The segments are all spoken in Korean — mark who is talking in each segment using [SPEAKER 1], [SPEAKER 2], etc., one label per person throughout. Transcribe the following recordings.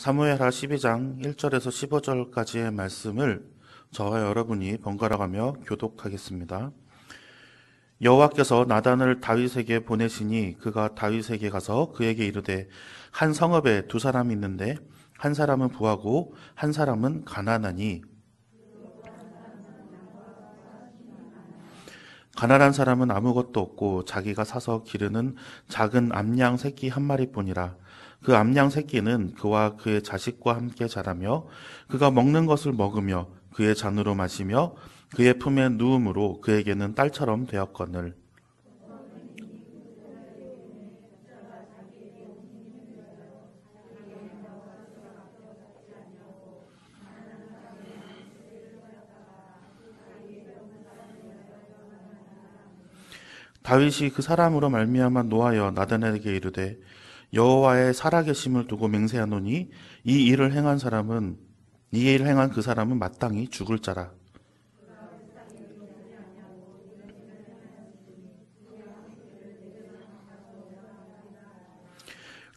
[SPEAKER 1] 사무엘하 12장 1절에서 15절까지의 말씀을 저와 여러분이 번갈아가며 교독하겠습니다. 여호와께서 나단을 다윗에게 보내시니 그가 다윗에게 가서 그에게 이르되 한 성읍에 두 사람이 있는데 한 사람은 부하고 한 사람은 가난하니 가난한 사람은 아무것도 없고 자기가 사서 기르는 작은 암양 새끼 한 마리뿐이라. 그 암양 새끼는 그와 그의 자식과 함께 자라며 그가 먹는 것을 먹으며 그의 잔으로 마시며 그의 품에 누움으로 그에게는 딸처럼 되었거늘. 다윗이 그 사람으로 말미암아 노하여 나단에게 이르되 여호와의 살아계심을 두고 맹세하노니 이 일을 행한 그 사람은 마땅히 죽을 자라.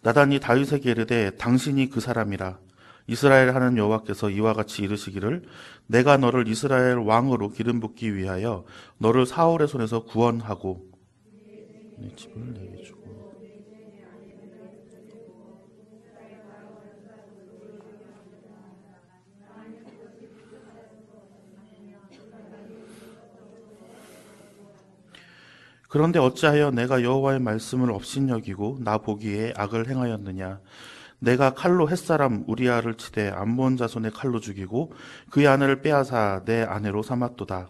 [SPEAKER 1] 나단이 다윗에게 이르되 당신이 그 사람이라. 이스라엘 하는 여호와께서 이와 같이 이르시기를 내가 너를 이스라엘 왕으로 기름 붓기 위하여 너를 사울의 손에서 구원하고 내 집을 내게 주고. 그런데 어찌하여 내가 여호와의 말씀을 업신여기고 나 보기에 악을 행하였느냐. 내가 칼로 햇사람 우리아를 치되 암몬 자손의 칼로 죽이고 그의 아내를 빼앗아 내 아내로 삼았도다.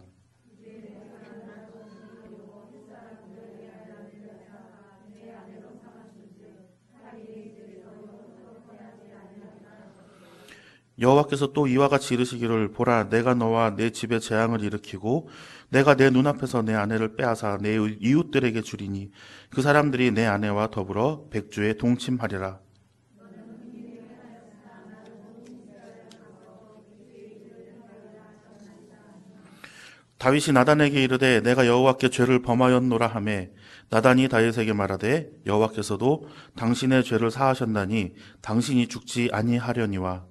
[SPEAKER 1] 여호와께서 또 이와 같이 이르시기를 보라 내가 너와 내 집에 재앙을 일으키고 내가 내 눈앞에서 내 아내를 빼앗아 내 이웃들에게 주리니 그 사람들이 내 아내와 더불어 백주에 동침하리라. 다윗이 나단에게 이르되 내가 여호와께 죄를 범하였노라 하매 나단이 다윗에게 말하되 여호와께서도 당신의 죄를 사하셨나니 당신이 죽지 아니하려니와.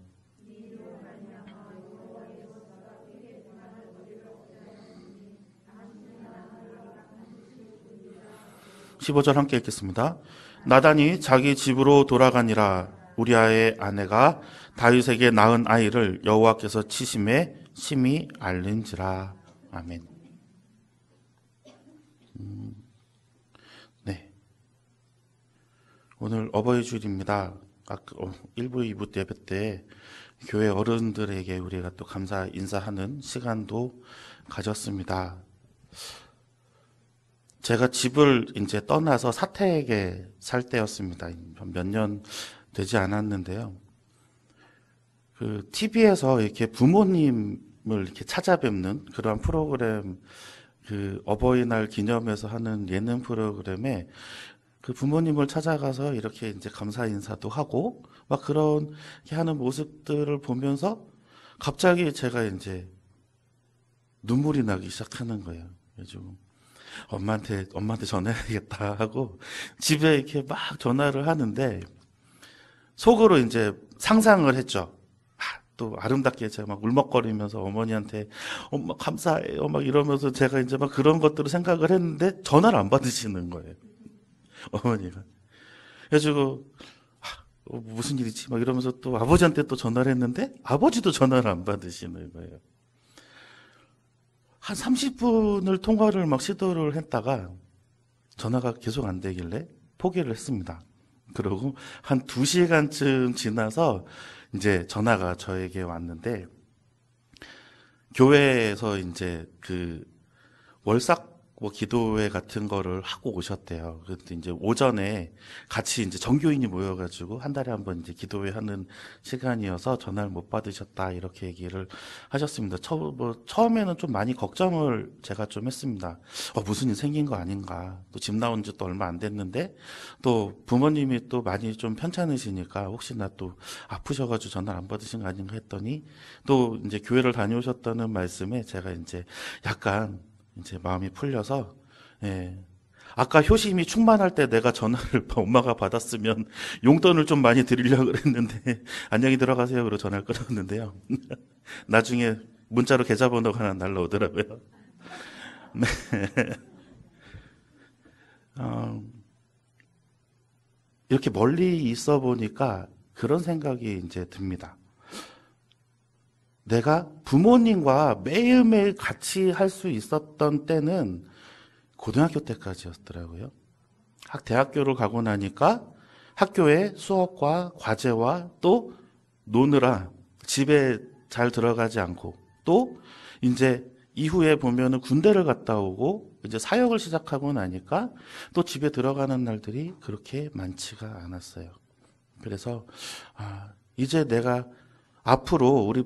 [SPEAKER 1] 15절 함께 읽겠습니다. 나단이 자기 집으로 돌아가니라. 우리아의 아내가 다윗에게 낳은 아이를 여호와께서 치심에 심히 알린지라. 아멘. 네. 오늘 어버이 주일입니다. 1부, 2부 예배 때 교회 어른들에게 우리가 또 감사 인사하는 시간도 가졌습니다. 제가 집을 이제 떠나서 사택에 살 때였습니다. 몇 년 되지 않았는데요. 그 TV에서 이렇게 부모님을 이렇게 찾아뵙는 그런 프로그램, 그 어버이날 기념해서 하는 예능 프로그램에 그 부모님을 찾아가서 이렇게 이제 감사 인사도 하고 막 그렇게 하는 모습들을 보면서 갑자기 제가 이제 눈물이 나기 시작하는 거예요. 요즘. 엄마한테 전화해야겠다 하고 집에 이렇게 막 전화를 하는데 속으로 이제 상상을 했죠. 또 아름답게 제가 막 울먹거리면서 어머니한테 엄마 감사해요 막 이러면서 제가 이제 막 그런 것들을 생각을 했는데 전화를 안 받으시는 거예요. 어머니가. 그래가지고 무슨 일이지 막 이러면서 또 아버지한테 또 전화를 했는데 아버지도 전화를 안 받으시는 거예요. 한 30분을 통화를 막 시도를 했다가 전화가 계속 안 되길래 포기를 했습니다. 그러고 한 2시간쯤 지나서 이제 전화가 저에게 왔는데 교회에서 이제 그 월삭 기도회 같은 거를 하고 오셨대요. 그때 이제 오전에 같이 이제 전교인이 모여가지고 한 달에 한 번 이제 기도회 하는 시간이어서 전화를 못 받으셨다 이렇게 얘기를 하셨습니다. 처음에는 좀 많이 걱정을 제가 좀 했습니다. 무슨 일 생긴 거 아닌가. 또 집 나온 지 또 얼마 안 됐는데 또 부모님이 또 많이 좀 편찮으시니까 혹시나 또 아프셔가지고 전화를 안 받으신 거 아닌가 했더니 또 이제 교회를 다녀오셨다는 말씀에 제가 이제 약간 이제 마음이 풀려서, 예. 아까 효심이 충만할 때 내가 전화를 엄마가 받았으면 용돈을 좀 많이 드리려고 그랬는데 안녕히 들어가세요 그러고 전화를 끊었는데요. 나중에 문자로 계좌번호가 하나 날라오더라고요. 네. 이렇게 멀리 있어 보니까 그런 생각이 이제 듭니다. 내가 부모님과 매일매일 같이 할 수 있었던 때는 고등학교 때까지였더라고요. 대학교를 가고 나니까 학교에 수업과 과제와 또 노느라 집에 잘 들어가지 않고 또 이제 이후에 보면은 군대를 갔다 오고 이제 사역을 시작하고 나니까 또 집에 들어가는 날들이 그렇게 많지가 않았어요. 그래서 이제 내가 앞으로 우리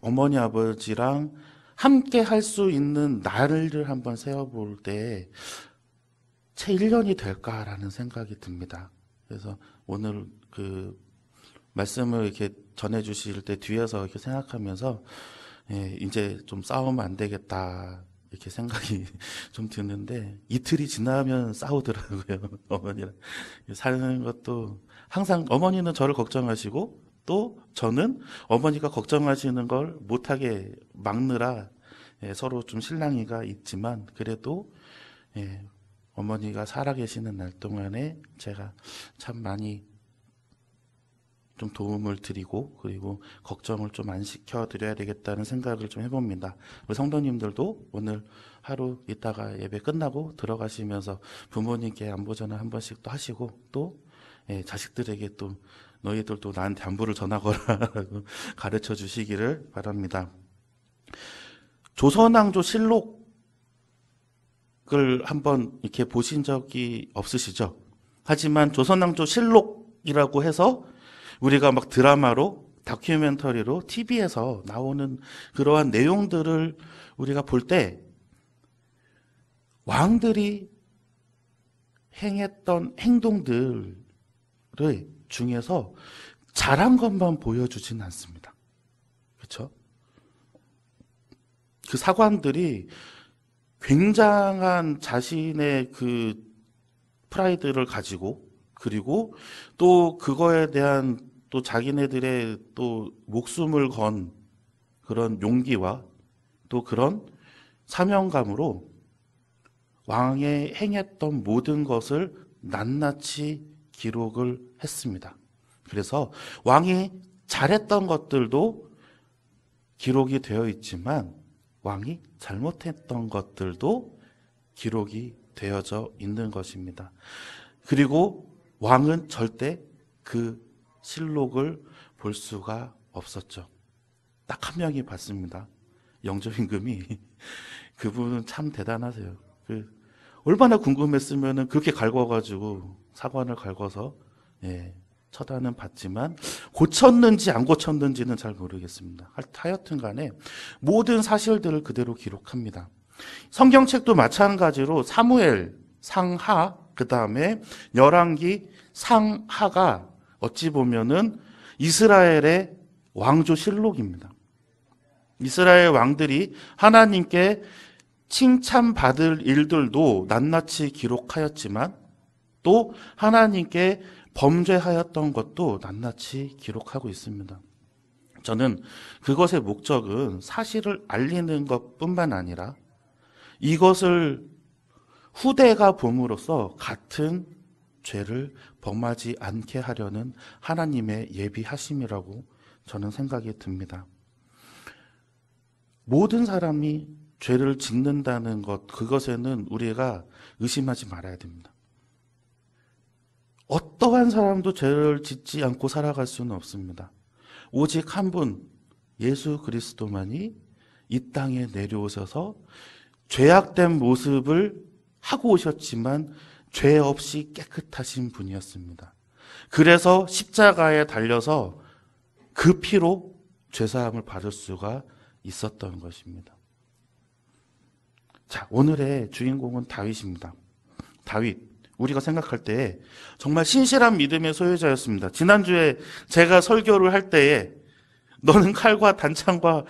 [SPEAKER 1] 어머니 아버지랑 함께 할 수 있는 날을 한번 세워볼 때 채 1년이 될까라는 생각이 듭니다. 그래서 오늘 그 말씀을 이렇게 전해 주실 때 뒤에서 이렇게 생각하면서 이제 좀 싸우면 안 되겠다 이렇게 생각이 좀 드는데 이틀이 지나면 싸우더라고요. 어머니랑 사는 것도 항상 어머니는 저를 걱정하시고 또 저는 어머니가 걱정하시는 걸 못하게 막느라 서로 좀 실랑이가 있지만 그래도 어머니가 살아계시는 날 동안에 제가 참 많이 좀 도움을 드리고 그리고 걱정을 좀 안 시켜드려야 되겠다는 생각을 좀 해봅니다. 우리 성도님들도 오늘 하루 있다가 예배 끝나고 들어가시면서 부모님께 안부 전화 한 번씩 또 하시고 또 자식들에게 또 너희들도 나한테 안부를 전하거라라고 가르쳐 주시기를 바랍니다. 조선왕조 실록을 한번 이렇게 보신 적이 없으시죠? 하지만 조선왕조 실록이라고 해서 우리가 막 드라마로 다큐멘터리로 TV에서 나오는 그러한 내용들을 우리가 볼 때 왕들이 행했던 행동들 중에서 잘한 것만 보여주진 않습니다. 그렇죠? 그 사관들이 굉장한 자신의 그 프라이드를 가지고 그리고 또 그거에 대한 또 자기네들의 또 목숨을 건 그런 용기와 또 그런 사명감으로 왕의 행했던 모든 것을 낱낱이 기록을 했습니다. 그래서 왕이 잘했던 것들도 기록이 되어 있지만 왕이 잘못했던 것들도 기록이 되어져 있는 것입니다. 그리고 왕은 절대 그 실록을 볼 수가 없었죠. 딱 한 명이 봤습니다. 영조임금이. 그분은 참 대단하세요. 얼마나 궁금했으면 그렇게 갈궈가지고 사관을 갈궈서 처단은 받지만 고쳤는지 안 고쳤는지는 잘 모르겠습니다. 하여튼 간에 모든 사실들을 그대로 기록합니다. 성경책도 마찬가지로 사무엘, 상하, 그 다음에 열왕기, 상하가 어찌 보면은 이스라엘의 왕조 실록입니다. 이스라엘 왕들이 하나님께 칭찬받을 일들도 낱낱이 기록하였지만 또 하나님께 범죄하였던 것도 낱낱이 기록하고 있습니다. 저는 그것의 목적은 사실을 알리는 것뿐만 아니라 이것을 후대가 봄으로써 같은 죄를 범하지 않게 하려는 하나님의 예비하심이라고 저는 생각이 듭니다. 모든 사람이 죄를 짓는다는 것, 그것에는 우리가 의심하지 말아야 됩니다. 어떠한 사람도 죄를 짓지 않고 살아갈 수는 없습니다. 오직 한 분, 예수 그리스도만이 이 땅에 내려오셔서 죄악된 모습을 하고 오셨지만 죄 없이 깨끗하신 분이었습니다. 그래서 십자가에 달려서 그 피로 죄사함을 받을 수가 있었던 것입니다. 자, 오늘의 주인공은 다윗입니다. 다윗, 우리가 생각할 때 정말 신실한 믿음의 소유자였습니다. 지난주에 제가 설교를 할 때에 너는 칼과 단창과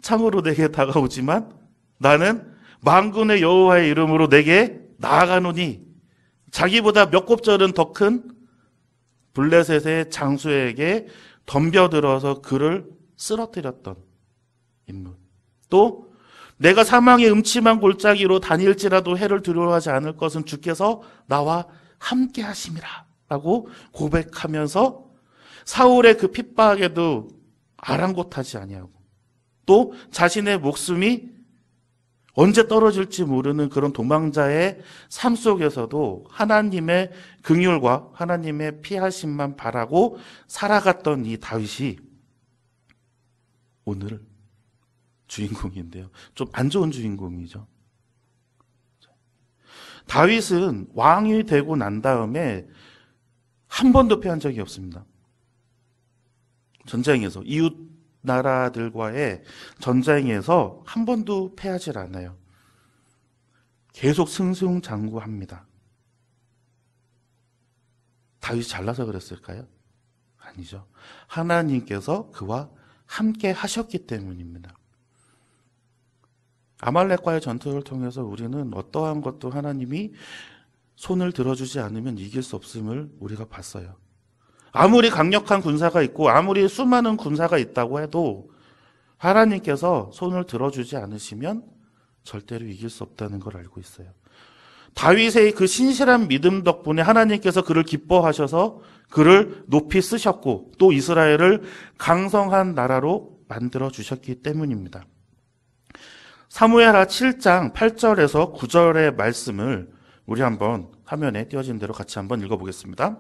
[SPEAKER 1] 창으로 내게 다가오지만 나는 만군의 여호와의 이름으로 내게 나아가노니 자기보다 몇 곱절은 더 큰 블레셋의 장수에게 덤벼들어서 그를 쓰러뜨렸던 인물. 또 내가 사망의 음침한 골짜기로 다닐지라도 해를 두려워하지 않을 것은 주께서 나와 함께 하심이라 라고 고백하면서 사울의 그 핍박에도 아랑곳하지 아니하고 또 자신의 목숨이 언제 떨어질지 모르는 그런 도망자의 삶 속에서도 하나님의 긍휼과 하나님의 피하심만 바라고 살아갔던 이 다윗이 오늘 주인공인데요. 좀 안 좋은 주인공이죠. 다윗은 왕이 되고 난 다음에 한 번도 패한 적이 없습니다. 전쟁에서 이웃 나라들과의 전쟁에서 한 번도 패하지 않아요. 계속 승승장구합니다. 다윗이 잘나서 그랬을까요? 아니죠. 하나님께서 그와 함께 하셨기 때문입니다. 아말렉과의 전투를 통해서 우리는 어떠한 것도 하나님이 손을 들어주지 않으면 이길 수 없음을 우리가 봤어요. 아무리 강력한 군사가 있고 아무리 수많은 군사가 있다고 해도 하나님께서 손을 들어주지 않으시면 절대로 이길 수 없다는 걸 알고 있어요. 다윗의 그 신실한 믿음 덕분에 하나님께서 그를 기뻐하셔서 그를 높이 쓰셨고 또 이스라엘을 강성한 나라로 만들어 주셨기 때문입니다. 사무엘하 7장 8절에서 9절의 말씀을 우리 한번 화면에 띄어진 대로 같이 한번 읽어보겠습니다.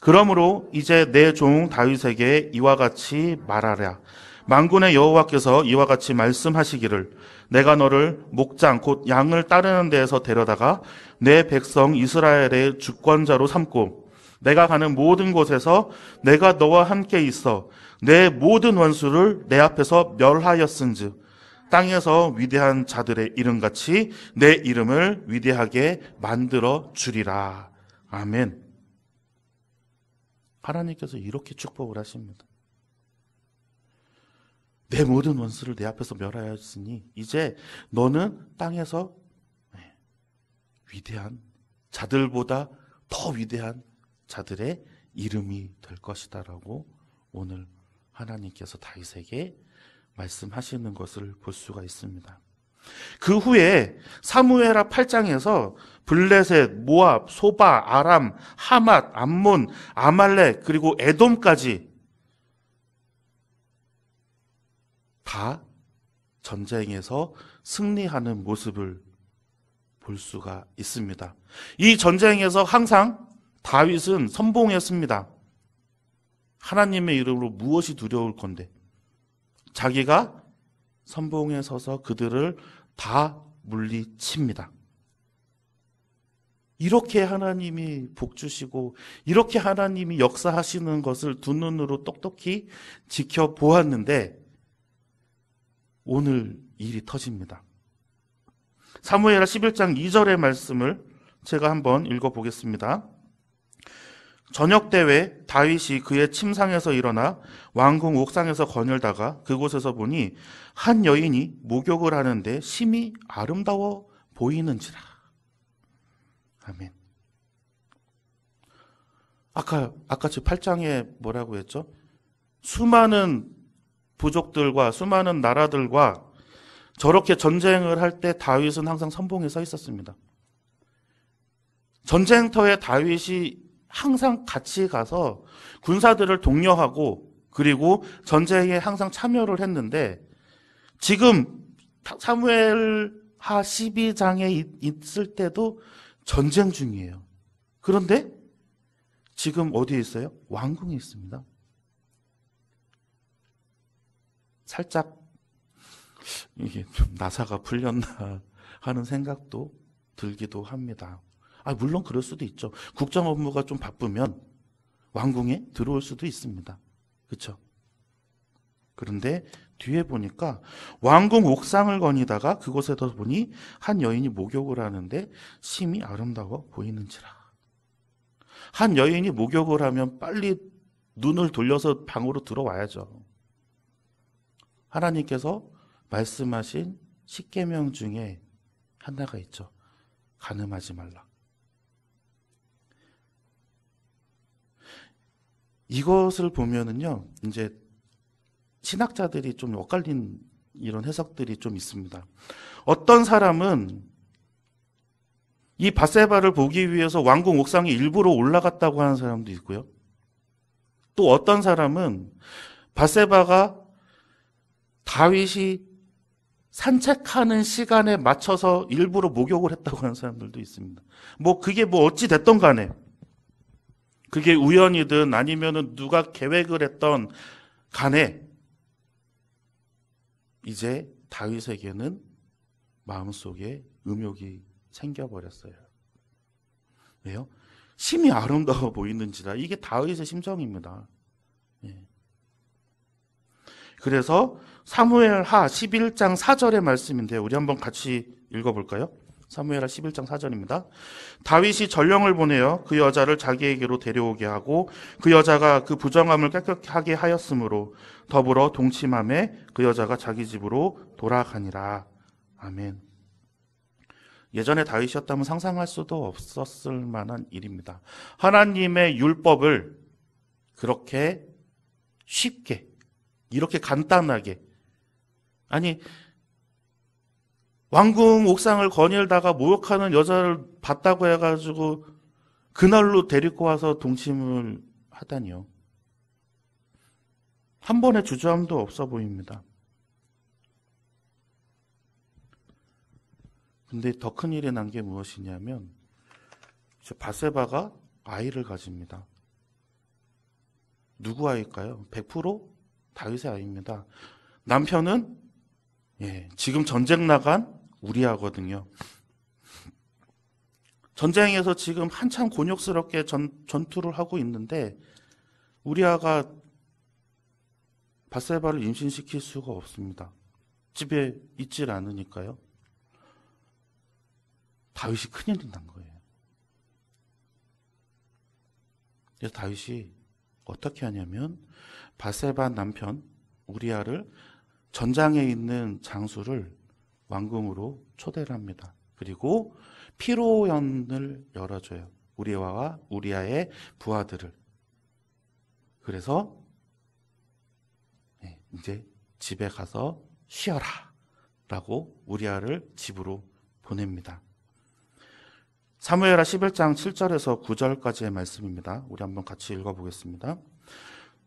[SPEAKER 1] 그러므로 이제 내 종 다윗에게 이와 같이 말하랴. 만군의 여호와께서 이와 같이 말씀하시기를 내가 너를 목장 곧 양을 따르는 데에서 데려다가 내 백성 이스라엘의 주권자로 삼고 내가 가는 모든 곳에서 내가 너와 함께 있어 내 모든 원수를 내 앞에서 멸하였은즉 땅에서 위대한 자들의 이름같이 내 이름을 위대하게 만들어 주리라. 아멘. 하나님께서 이렇게 축복을 하십니다. 내 모든 원수를 내 앞에서 멸하였으니 이제 너는 땅에서 위대한 자들보다 더 위대한 자들의 이름이 될 것이다 라고 오늘 하나님께서 다윗에게 말씀하시는 것을 볼 수가 있습니다. 그 후에 사무엘하 8장에서 블레셋, 모압, 소바, 아람, 하맛, 암몬, 아말렉 그리고 에돔까지 다 전쟁에서 승리하는 모습을 볼 수가 있습니다. 이 전쟁에서 항상 다윗은 선봉했습니다. 하나님의 이름으로 무엇이 두려울 건데 자기가 선봉에 서서 그들을 다 물리칩니다. 이렇게 하나님이 복 주시고 이렇게 하나님이 역사하시는 것을 두 눈으로 똑똑히 지켜보았는데 오늘 일이 터집니다. 사무엘하 11장 2절의 말씀을 제가 한번 읽어보겠습니다. 저녁 때에 다윗이 그의 침상에서 일어나 왕궁 옥상에서 거닐다가 그곳에서 보니 한 여인이 목욕을 하는데 심히 아름다워 보이는지라. 아멘. 아까 제 8장에 뭐라고 했죠? 수많은 부족들과 수많은 나라들과 저렇게 전쟁을 할 때 다윗은 항상 선봉에 서 있었습니다. 전쟁터에 다윗이 항상 같이 가서 군사들을 독려하고 그리고 전쟁에 항상 참여를 했는데 지금 사무엘하 12장에 있을 때도 전쟁 중이에요. 그런데 지금 어디에 있어요? 왕궁에 있습니다. 살짝 이게 좀 나사가 풀렸나 하는 생각도 들기도 합니다. 물론 그럴 수도 있죠. 국정 업무가 좀 바쁘면 왕궁에 들어올 수도 있습니다. 그렇죠? 그런데 뒤에 보니까 왕궁 옥상을 거니다가 그곳에서 보니 한 여인이 목욕을 하는데 심히 아름다워 보이는지라. 한 여인이 목욕을 하면 빨리 눈을 돌려서 방으로 들어와야죠. 하나님께서 말씀하신 10계명 중에 하나가 있죠. 간음하지 말라. 이것을 보면은요, 이제 신학자들이 좀 엇갈린 이런 해석들이 좀 있습니다. 어떤 사람은 이 밧세바를 보기 위해서 왕궁 옥상에 일부러 올라갔다고 하는 사람도 있고요. 또 어떤 사람은 밧세바가 다윗이 산책하는 시간에 맞춰서 일부러 목욕을 했다고 하는 사람들도 있습니다. 그게 어찌 됐던 간에, 그게 우연이든 아니면은 누가 계획을 했던 간에, 이제 다윗에게는 마음속에 음욕이 생겨버렸어요. 왜요? 심히 아름다워 보이는지라. 이게 다윗의 심정입니다. 예. 그래서 사무엘하 11장 4절의 말씀인데요. 우리 한번 같이 읽어볼까요? 사무엘하 11장 4절입니다. 다윗이 전령을 보내어 그 여자를 자기에게로 데려오게 하고 그 여자가 그 부정함을 깨끗하게 하였으므로 더불어 동침함에 그 여자가 자기 집으로 돌아가니라. 아멘. 예전에 다윗이었다면 상상할 수도 없었을 만한 일입니다. 하나님의 율법을 그렇게 쉽게, 이렇게 간단하게, 아니 왕궁 옥상을 거닐다가 모욕하는 여자를 봤다고 해가지고 그날로 데리고 와서 동침을 하다니요. 한 번의 주저함도 없어 보입니다. 근데 더 큰 일이 난 게 무엇이냐면 밧세바가 아이를 가집니다. 누구 아이일까요? 100% 다윗의 아이입니다. 남편은 지금 전쟁 나간 우리아거든요. 전쟁에서 지금 한참 곤욕스럽게 전투를 하고 있는데 우리아가 밧세바를 임신시킬 수가 없습니다. 집에 있질 않으니까요. 다윗이 큰일이 난 거예요. 그래서 다윗이 어떻게 하냐면 밧세바 남편 우리아를 전장에 있는 장수를 왕궁으로 초대를 합니다. 그리고 피로연을 열어줘요. 우리아와 우리아의 부하들을. 그래서 이제 집에 가서 쉬어라 라고 우리아를 집으로 보냅니다. 사무엘하 11장 7절에서 9절까지의 말씀입니다. 우리 한번 같이 읽어보겠습니다.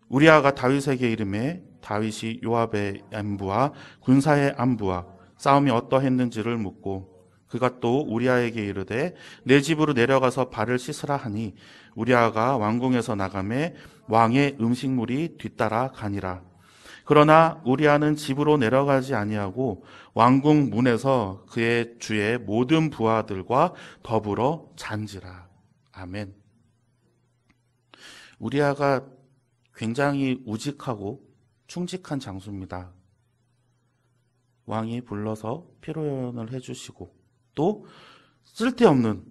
[SPEAKER 1] 우리아가 다윗에게 이르매 다윗이 요압의 안부와 군사의 안부와 싸움이 어떠했는지를 묻고 그가 또 우리아에게 이르되 내 집으로 내려가서 발을 씻으라 하니 우리아가 왕궁에서 나가매 왕의 음식물이 뒤따라 가니라. 그러나 우리아는 집으로 내려가지 아니하고 왕궁 문에서 그의 주의 모든 부하들과 더불어 잔지라. 아멘. 우리아가 굉장히 우직하고 충직한 장수입니다. 왕이 불러서 피로연을 해주시고 또 쓸데없는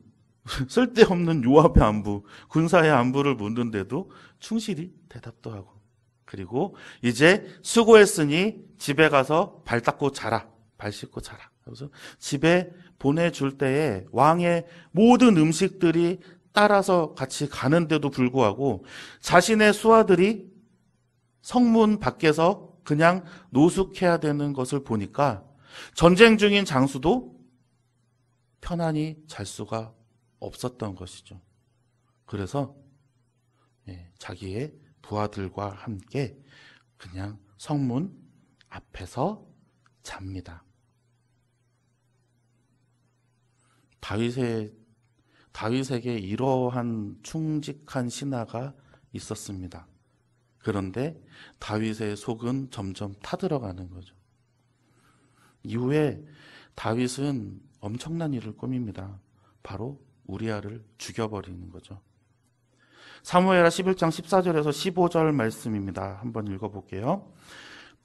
[SPEAKER 1] 요압의 안부, 군사의 안부를 묻는데도 충실히 대답도 하고, 그리고 이제 수고했으니 집에 가서 발 닦고 자라, 발 씻고 자라. 그래서 집에 보내줄 때에 왕의 모든 음식들이 따라서 같이 가는데도 불구하고 자신의 수하들이 성문 밖에서 그냥 노숙해야 되는 것을 보니까 전쟁 중인 장수도 편안히 잘 수가 없었던 것이죠. 그래서 자기의 부하들과 함께 그냥 성문 앞에서 잡니다. 다윗에게 이러한 충직한 신하가 있었습니다. 그런데 다윗의 속은 점점 타들어가는 거죠. 이후에 다윗은 엄청난 일을 꾸밉니다. 바로 우리아를 죽여버리는 거죠. 사무엘하 11장 14절에서 15절 말씀입니다. 한번 읽어볼게요.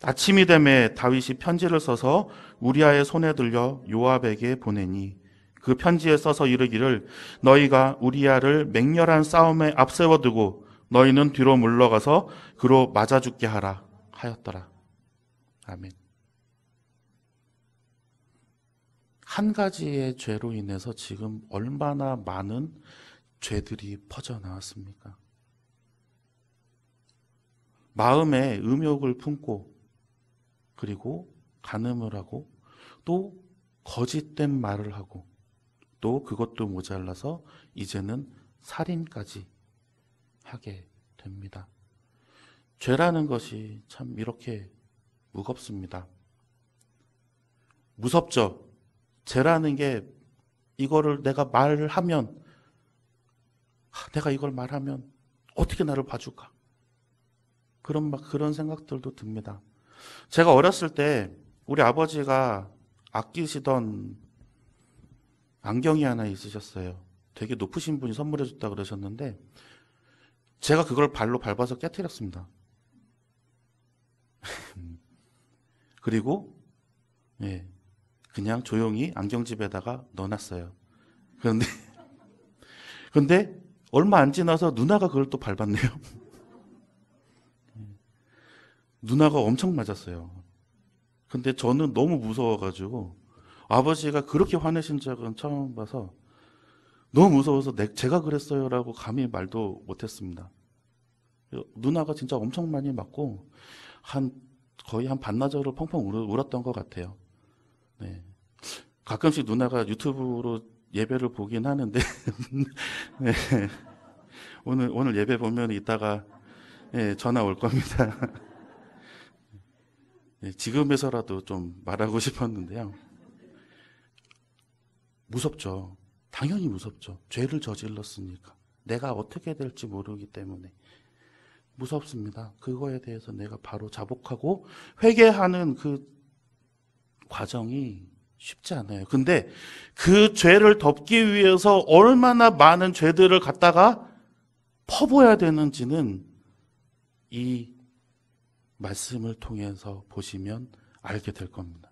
[SPEAKER 1] 아침이 되매 다윗이 편지를 써서 우리아의 손에 들려 요압에게 보내니 그 편지에 써서 이르기를 너희가 우리아를 맹렬한 싸움에 앞세워두고 너희는 뒤로 물러가서 그로 맞아 죽게 하라 하였더라. 아멘. 한 가지의 죄로 인해서 지금 얼마나 많은 죄들이 퍼져나왔습니까? 마음에 음욕을 품고 그리고 간음을 하고 또 거짓된 말을 하고 또 그것도 모자라서 이제는 살인까지 하게 됩니다. 죄라는 것이 참 이렇게 무겁습니다. 무섭죠? 죄라는 게 이거를 내가 말을 하면 내가 이걸 말하면 어떻게 나를 봐줄까? 그런 생각들도 듭니다. 제가 어렸을 때 우리 아버지가 아끼시던 안경이 하나 있으셨어요. 되게 높으신 분이 선물해 줬다 그러셨는데 제가 그걸 발로 밟아서 깨트렸습니다. 그리고 그냥 조용히 안경집에다가 넣어놨어요. 그런데 얼마 안 지나서 누나가 그걸 또 밟았네요. 누나가 엄청 맞았어요. 근데 저는 너무 무서워가지고 아버지가 그렇게 화내신 적은 처음 봐서 너무 무서워서 제가 그랬어요라고 감히 말도 못했습니다. 누나가 진짜 엄청 많이 맞고 거의 한 반나절을 펑펑 울었던 것 같아요. 네. 가끔씩 누나가 유튜브로 예배를 보긴 하는데 네. 오늘 예배 보면 이따가 전화 올 겁니다. 지금에서라도 좀 말하고 싶었는데요. 무섭죠. 당연히 무섭죠. 죄를 저질렀으니까. 내가 어떻게 될지 모르기 때문에 무섭습니다. 그거에 대해서 내가 바로 자복하고 회개하는 그 과정이 쉽지 않아요. 근데 그 죄를 덮기 위해서 얼마나 많은 죄들을 갖다가 퍼부어야 되는지는 이 말씀을 통해서 보시면 알게 될 겁니다.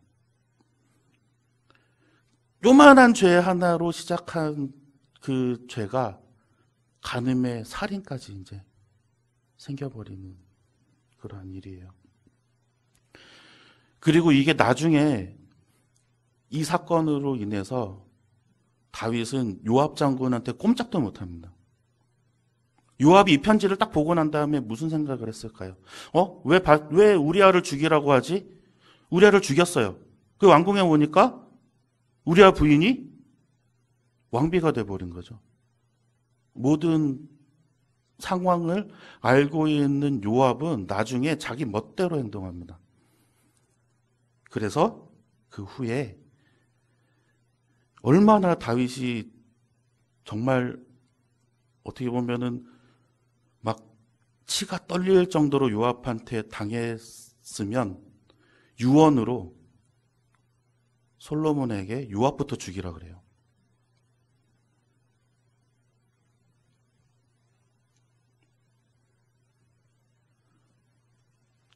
[SPEAKER 1] 요만한 죄 하나로 시작한 그 죄가 간음의 살인까지 이제 생겨버리는 그러한 일이에요. 그리고 이게 나중에 이 사건으로 인해서 다윗은 요압 장군한테 꼼짝도 못합니다. 요압이 이 편지를 딱 보고 난 다음에 무슨 생각을 했을까요? 왜 우리아를 죽이라고 하지? 우리아를 죽였어요. 그 왕궁에 오니까 우리아 부인이 왕비가 돼버린 거죠. 모든 상황을 알고 있는 요압은 나중에 자기 멋대로 행동합니다. 그래서 그 후에 얼마나 다윗이 정말 어떻게 보면은 막 치가 떨릴 정도로 요압한테 당했으면 유언으로 솔로몬에게 요압부터 죽이라 그래요.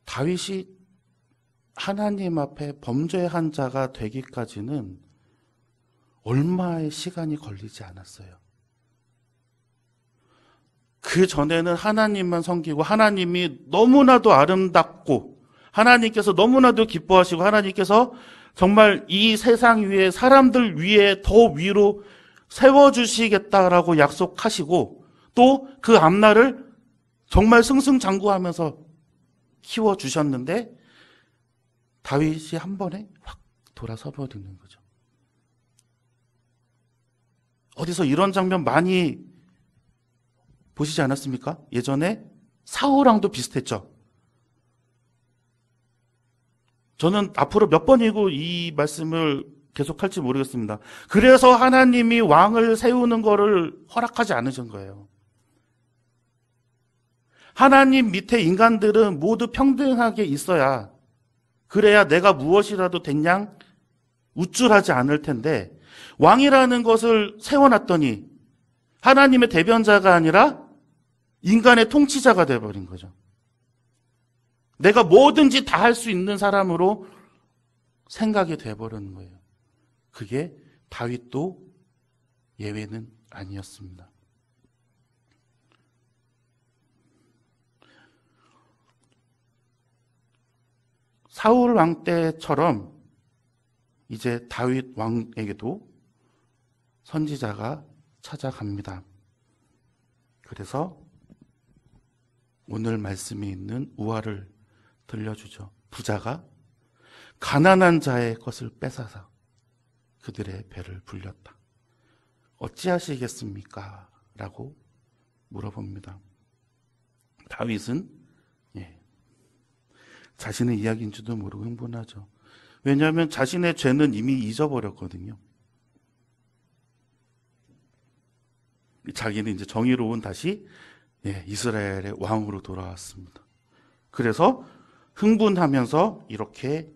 [SPEAKER 1] 다윗이 하나님 앞에 범죄한 자가 되기까지는 얼마의 시간이 걸리지 않았어요. 그 전에는 하나님만 섬기고 하나님이 너무나도 아름답고 하나님께서 너무나도 기뻐하시고 하나님께서 정말 이 세상 위에 사람들 위에 더 위로 세워주시겠다라고 약속하시고 또 그 앞날을 정말 승승장구하면서 키워주셨는데 다윗이 한 번에 확 돌아서 버리는 거죠. 어디서 이런 장면 많이 보시지 않았습니까? 예전에 사울왕도 비슷했죠. 저는 앞으로 몇 번이고 이 말씀을 계속할지 모르겠습니다. 그래서 하나님이 왕을 세우는 거를 허락하지 않으신 거예요. 하나님 밑에 인간들은 모두 평등하게 있어야 그래야 내가 무엇이라도 된양 우쭐하지 않을 텐데 왕이라는 것을 세워놨더니 하나님의 대변자가 아니라 인간의 통치자가 되어버린 거죠. 내가 뭐든지 다 할 수 있는 사람으로 생각이 되어버리는 거예요. 그게 다윗도 예외는 아니었습니다. 사울 왕 때처럼 이제 다윗 왕에게도 선지자가 찾아갑니다. 그래서 오늘 말씀에 있는 우화를 들려주죠. 부자가 가난한 자의 것을 뺏어서 그들의 배를 불렸다. 어찌하시겠습니까? 라고 물어봅니다. 다윗은 자신의 이야기인 줄도 모르고 흥분하죠. 왜냐하면 자신의 죄는 이미 잊어버렸거든요. 자기는 이제 정의로운 다시 이스라엘의 왕으로 돌아왔습니다. 그래서 흥분하면서 이렇게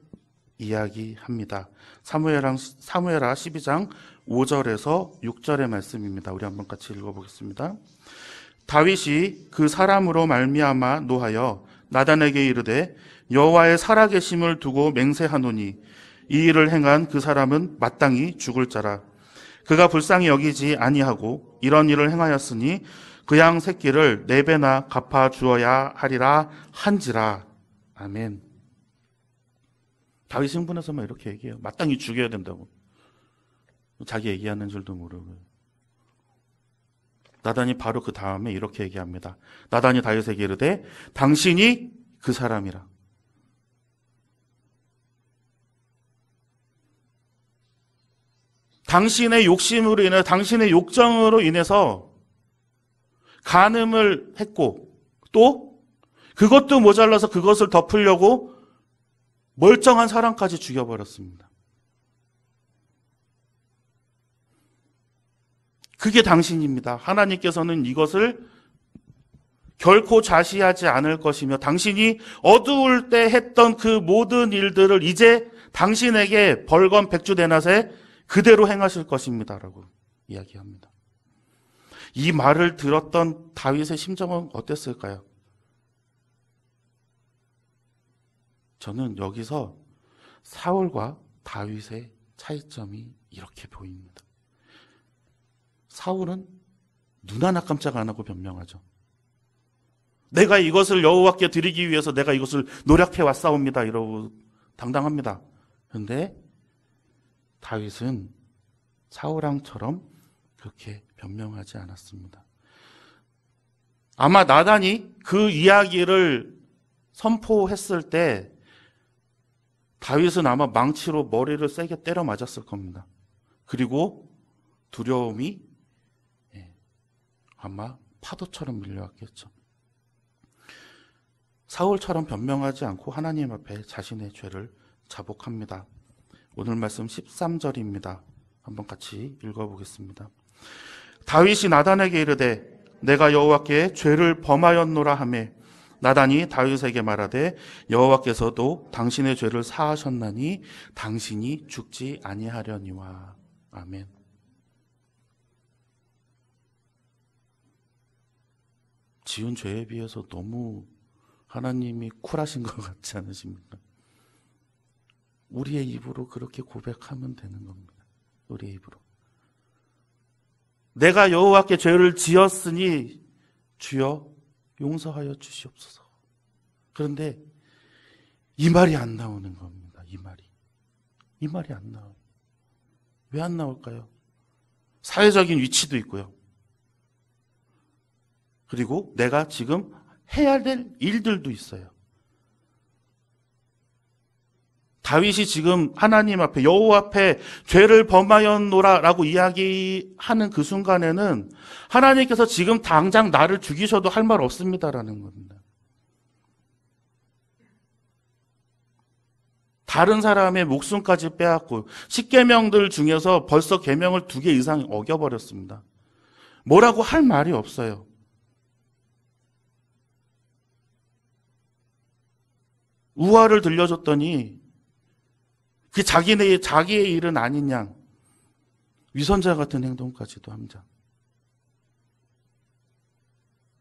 [SPEAKER 1] 이야기합니다. 사무엘하 12장 5절에서 6절의 말씀입니다. 우리 한번 같이 읽어보겠습니다. 다윗이 그 사람으로 말미암아 노하여 나단에게 이르되 여호와의 살아계심을 두고 맹세하노니 이 일을 행한 그 사람은 마땅히 죽을 자라. 그가 불쌍히 여기지 아니하고 이런 일을 행하였으니 그 양 새끼를 4배나 갚아 주어야 하리라 한지라. 아멘. 다윗이 흥분해서 막 이렇게 얘기해요. 마땅히 죽여야 된다고. 자기 얘기하는 줄도 모르고. 나단이 바로 그 다음에 이렇게 얘기합니다. 나단이 다윗에게 이르되 당신이 그 사람이라. 당신의 욕심으로 인해 당신의 욕정으로 인해서 간음을 했고 또 그것도 모자라서 그것을 덮으려고 멀쩡한 사람까지 죽여버렸습니다. 그게 당신입니다. 하나님께서는 이것을 결코 좌시하지 않을 것이며 당신이 어두울 때 했던 그 모든 일들을 이제 당신에게 벌건 백주대낮에 그대로 행하실 것입니다. 라고 이야기합니다. 이 말을 들었던 다윗의 심정은 어땠을까요? 저는 여기서 사울과 다윗의 차이점이 이렇게 보입니다. 사울은 눈 하나 깜짝 안 하고 변명하죠. 내가 이것을 여호와께 드리기 위해서 내가 이것을 노력해 왔사옵니다. 이러고 당당합니다. 그런데 다윗은 사울왕처럼 그렇게 변명하지 않았습니다. 아마 나단이 그 이야기를 선포했을 때 다윗은 아마 망치로 머리를 세게 때려 맞았을 겁니다. 그리고 두려움이 아마 파도처럼 밀려왔겠죠. 사울처럼 변명하지 않고 하나님 앞에 자신의 죄를 자복합니다. 오늘 말씀 13절입니다. 한번 같이 읽어보겠습니다. 다윗이 나단에게 이르되 내가 여호와께 죄를 범하였노라 하며 나단이 다윗에게 말하되 여호와께서도 당신의 죄를 사하셨나니 당신이 죽지 아니하려니와. 아멘. 지은 죄에 비해서 너무 하나님이 쿨하신 것 같지 않으십니까? 우리의 입으로 그렇게 고백하면 되는 겁니다. 우리의 입으로. 내가 여호와께 죄를 지었으니 주여 용서하여 주시옵소서. 그런데 이 말이 안 나오는 겁니다. 이 말이 안 나와요. 왜 안 나올까요? 사회적인 위치도 있고요. 그리고 내가 지금 해야 될 일들도 있어요. 다윗이 지금 하나님 앞에 여호와 앞에 죄를 범하였노라라고 이야기하는 그 순간에는 하나님께서 지금 당장 나를 죽이셔도 할 말 없습니다라는 겁니다. 다른 사람의 목숨까지 빼앗고 10계명들 중에서 벌써 계명을 2개 이상 어겨버렸습니다. 뭐라고 할 말이 없어요. 우화를 들려줬더니 그 자기의 일은 아닌 양 위선자 같은 행동까지도 합니다.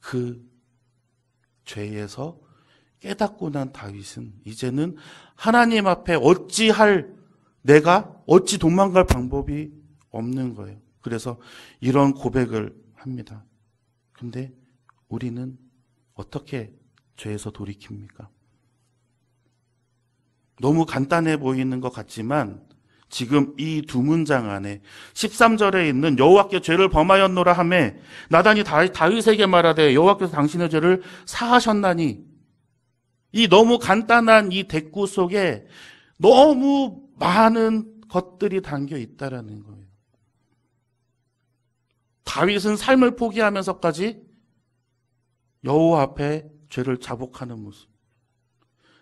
[SPEAKER 1] 그 죄에서 깨닫고 난 다윗은 이제는 하나님 앞에 내가 어찌 도망갈 방법이 없는 거예요. 그래서 이런 고백을 합니다. 근데 우리는 어떻게 죄에서 돌이킵니까? 너무 간단해 보이는 것 같지만 지금 이 두 문장 안에 13절에 있는 여호와께 죄를 범하였노라 하매 나단이 다윗에게 말하되 여호와께서 당신의 죄를 사하셨나니, 이 너무 간단한 이 대꾸 속에 너무 많은 것들이 담겨 있다라는 거예요. 다윗은 삶을 포기하면서까지 여호와 앞에 죄를 자복하는 모습.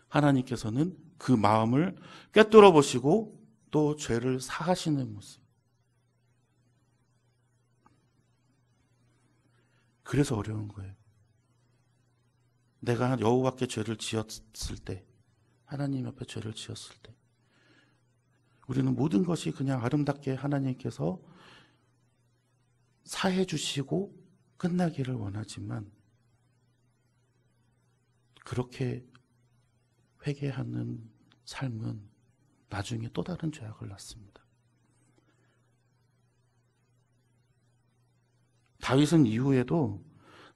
[SPEAKER 1] 하나님께서는 그 마음을 꿰뚫어 보시고 또 죄를 사하시는 모습. 그래서 어려운 거예요. 내가 여호와께 죄를 지었을 때, 하나님 앞에 죄를 지었을 때, 우리는 모든 것이 그냥 아름답게 하나님께서 사해 주시고 끝나기를 원하지만, 그렇게 회개하는 삶은 나중에 또 다른 죄악을 낳습니다. 다윗은 이후에도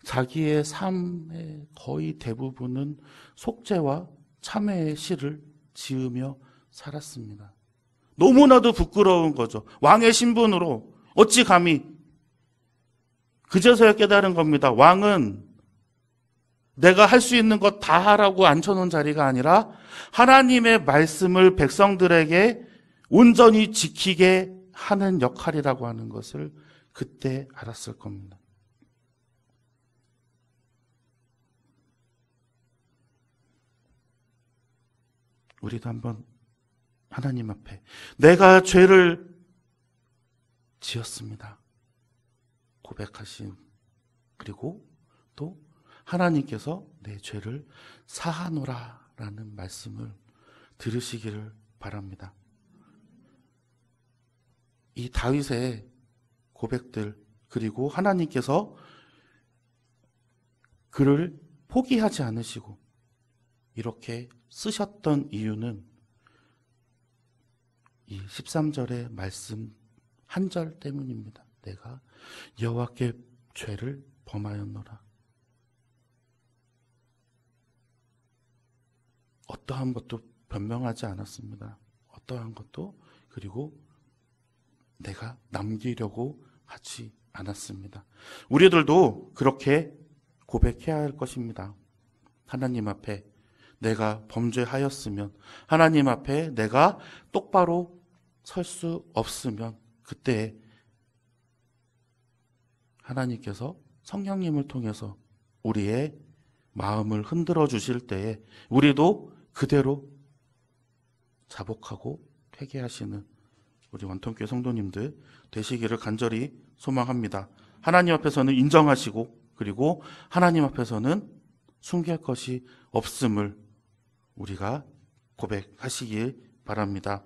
[SPEAKER 1] 자기의 삶의 거의 대부분은 속죄와 참회의 시를 지으며 살았습니다. 너무나도 부끄러운 거죠. 왕의 신분으로 어찌 감히. 그제서야 깨달은 겁니다. 왕은 내가 할 수 있는 것 다 하라고 앉혀놓은 자리가 아니라 하나님의 말씀을 백성들에게 온전히 지키게 하는 역할이라고 하는 것을 그때 알았을 겁니다. 우리도 한번 하나님 앞에 내가 죄를 지었습니다 고백하신, 그리고 또 하나님께서 내 죄를 사하노라 라는 말씀을 들으시기를 바랍니다. 이 다윗의 고백들, 그리고 하나님께서 그를 포기하지 않으시고 이렇게 쓰셨던 이유는 이 13절의 말씀 한 절 때문입니다. 내가 여호와께 죄를 범하였노라. 어떠한 것도 변명하지 않았습니다. 어떠한 것도, 그리고 내가 남기려고 하지 않았습니다. 우리들도 그렇게 고백해야 할 것입니다. 하나님 앞에 내가 범죄하였으면, 하나님 앞에 내가 똑바로 설 수 없으면, 그때 하나님께서 성령님을 통해서 우리의 마음을 흔들어 주실 때에 우리도 그대로 자복하고 회개하시는 우리 원통교회 성도님들 되시기를 간절히 소망합니다. 하나님 앞에서는 인정하시고, 그리고 하나님 앞에서는 숨길 것이 없음을 우리가 고백하시길 바랍니다.